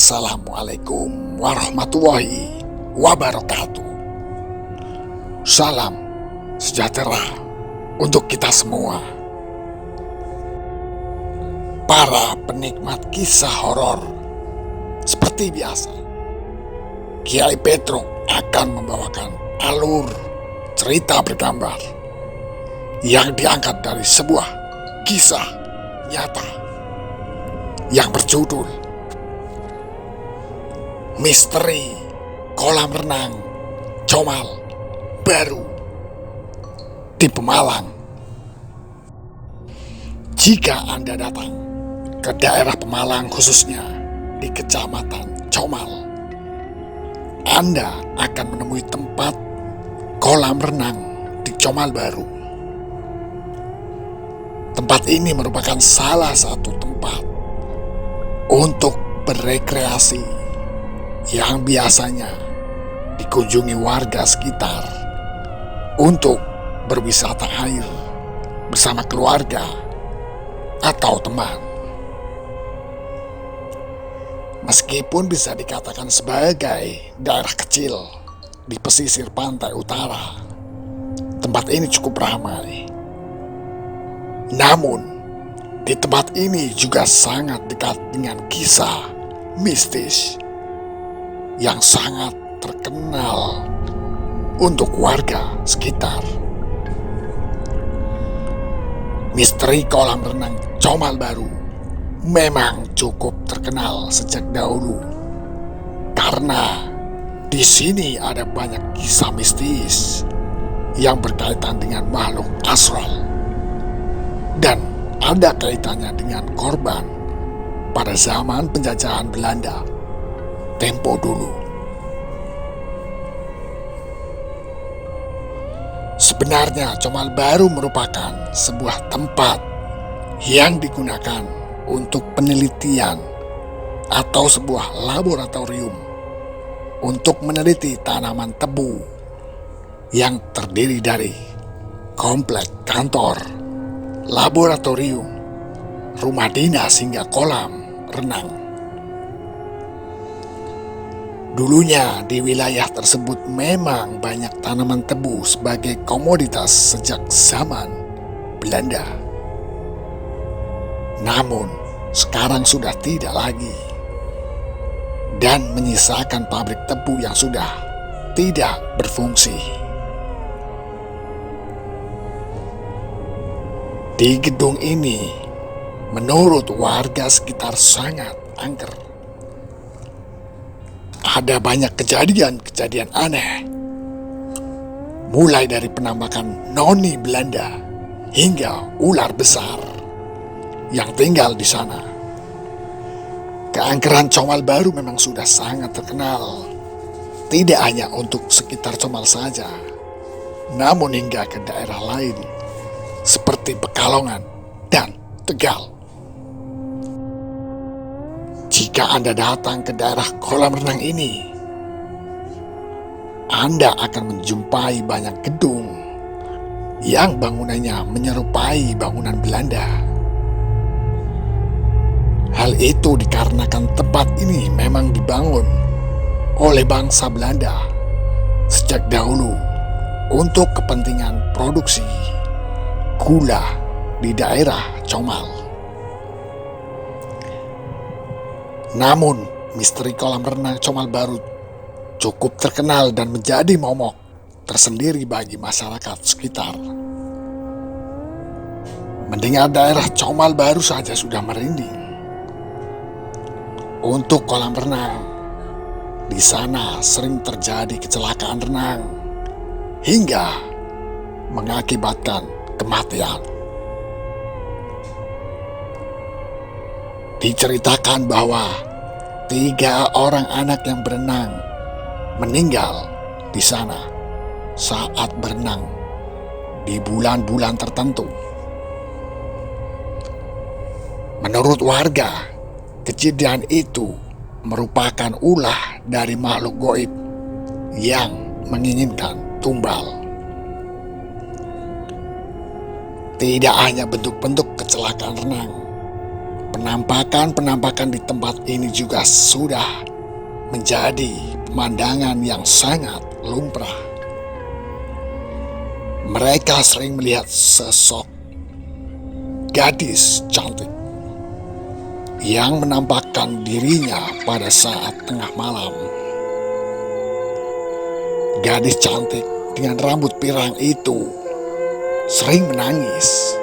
Assalamualaikum warahmatullahi wabarakatuh. Salam sejahtera untuk kita semua. Para penikmat kisah horor, seperti biasa, Kiai Petruk akan membawakan alur cerita bergambar yang diangkat dari sebuah kisah nyata yang berjudul Misteri Kolam Renang Comal Baru di Pemalang. Jika Anda datang ke daerah Pemalang, khususnya di Kecamatan Comal, Anda akan menemui tempat kolam renang di Comal Baru. Tempat ini merupakan salah satu tempat untuk berekreasi yang biasanya dikunjungi warga sekitar untuk berwisata air bersama keluarga atau teman. Meskipun bisa dikatakan sebagai daerah kecil di pesisir pantai utara, tempat ini cukup ramai. Namun, di tempat ini juga sangat dekat dengan kisah mistis yang sangat terkenal untuk warga sekitar. Misteri kolam renang Comal Baru memang cukup terkenal sejak dahulu karena di sini ada banyak kisah mistis yang berkaitan dengan makhluk astral dan ada kaitannya dengan korban pada zaman penjajahan Belanda tempo dulu. Sebenarnya Comal Baru merupakan sebuah tempat yang digunakan untuk penelitian atau sebuah laboratorium untuk meneliti tanaman tebu yang terdiri dari komplek kantor, laboratorium, rumah dinas hingga kolam renang. Dulunya di wilayah tersebut memang banyak tanaman tebu sebagai komoditas sejak zaman Belanda. Namun sekarang sudah tidak lagi dan menyisakan pabrik tebu yang sudah tidak berfungsi. Di gedung ini, menurut warga sekitar sangat angker. Ada banyak kejadian-kejadian aneh, mulai dari penampakan noni Belanda hingga ular besar yang tinggal di sana. Keangkeran Comal Baru memang sudah sangat terkenal, tidak hanya untuk sekitar Comal saja, namun hingga ke daerah lain seperti Pekalongan dan Tegal. Jika Anda datang ke daerah kolam renang ini, Anda akan menjumpai banyak gedung yang bangunannya menyerupai bangunan Belanda. Hal itu dikarenakan tempat ini memang dibangun oleh bangsa Belanda sejak dahulu untuk kepentingan produksi gula di daerah Comal. Namun, misteri kolam renang Comal Baru cukup terkenal dan menjadi momok tersendiri bagi masyarakat sekitar. Mendengar daerah Comal Baru saja sudah merinding. Untuk kolam renang, di sana sering terjadi kecelakaan renang hingga mengakibatkan kematian. Diceritakan bahwa 3 orang anak yang berenang meninggal di sana saat berenang di bulan-bulan tertentu. Menurut warga, kejadian itu merupakan ulah dari makhluk gaib yang menginginkan tumbal. Tidak hanya bentuk-bentuk kecelakaan renang, Penampakan-penampakan di tempat ini juga sudah menjadi pemandangan yang sangat lumrah. Mereka sering melihat sosok gadis cantik yang menampakkan dirinya pada saat tengah malam. Gadis cantik dengan rambut pirang itu sering menangis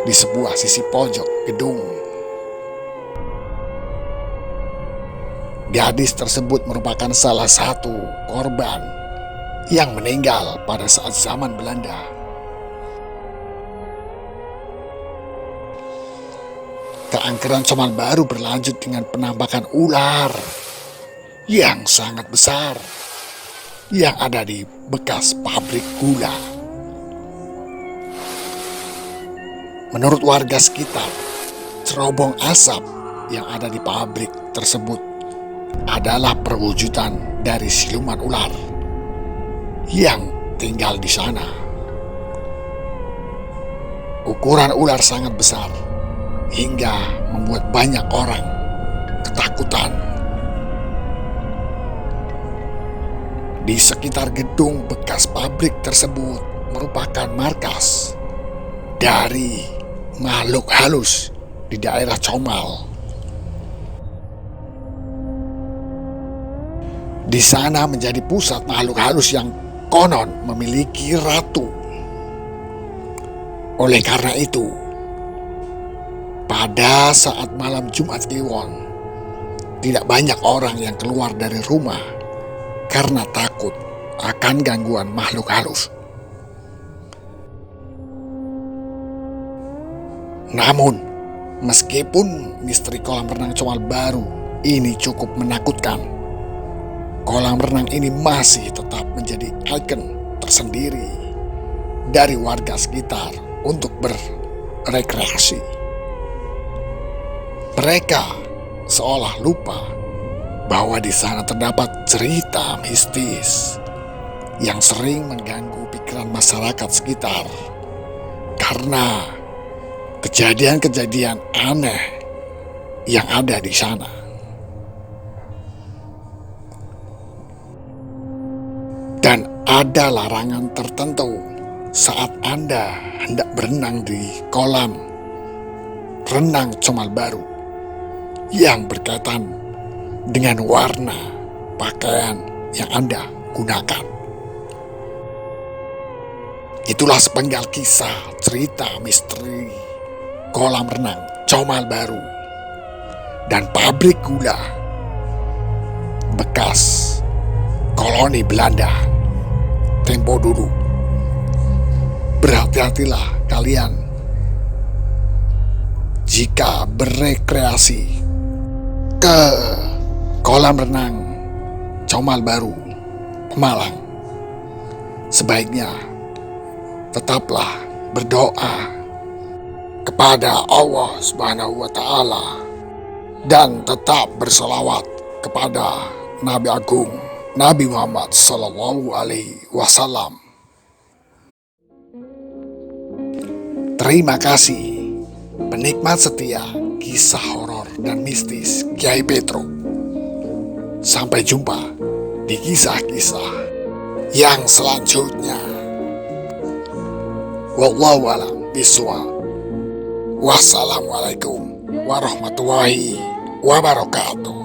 di sebuah sisi pojok gedung. Gadis tersebut merupakan salah satu korban yang meninggal pada saat zaman Belanda. Keangkeran Comal Baru berlanjut dengan penampakan ular yang sangat besar yang ada di bekas pabrik gula. Menurut warga sekitar, cerobong asap yang ada di pabrik tersebut adalah perwujudan dari siluman ular yang tinggal di sana. Ukuran ular sangat besar hingga membuat banyak orang ketakutan. Di sekitar gedung bekas pabrik tersebut merupakan markas dari makhluk halus di daerah Comal. Di sana menjadi pusat makhluk halus yang konon memiliki ratu. Oleh karena itu, pada saat malam Jumat Kliwon, tidak banyak orang yang keluar dari rumah karena takut akan gangguan makhluk halus. Namun, meskipun misteri kolam renang Comal Baru ini cukup menakutkan, kolam renang ini masih tetap menjadi ikon tersendiri dari warga sekitar untuk berrekreasi. Mereka seolah lupa bahwa di sana terdapat cerita mistis yang sering mengganggu pikiran masyarakat sekitar karena kejadian-kejadian aneh yang ada di sana. Dan ada larangan tertentu saat Anda hendak berenang di kolam renang Comal Baru yang berkaitan dengan warna pakaian yang Anda gunakan. Itulah sepenggal kisah cerita misteri kolam renang Comal Baru dan pabrik gula bekas koloni Belanda tempo dulu. Berhati-hatilah kalian jika berrekreasi ke kolam renang Comal Baru, Pemalang. Sebaiknya tetaplah berdoa kepada Allah Subhanahu wa Ta'ala dan tetap bersolawat kepada Nabi Agung Nabi Muhammad Sallallahu Alaihi Wasallam. Terima kasih penikmat setia kisah horor dan mistis Kiai Petro. Sampai jumpa di kisah-kisah yang selanjutnya. Wallahu a'lam bishawab. Wassalamualaikum warahmatullahi wabarakatuh.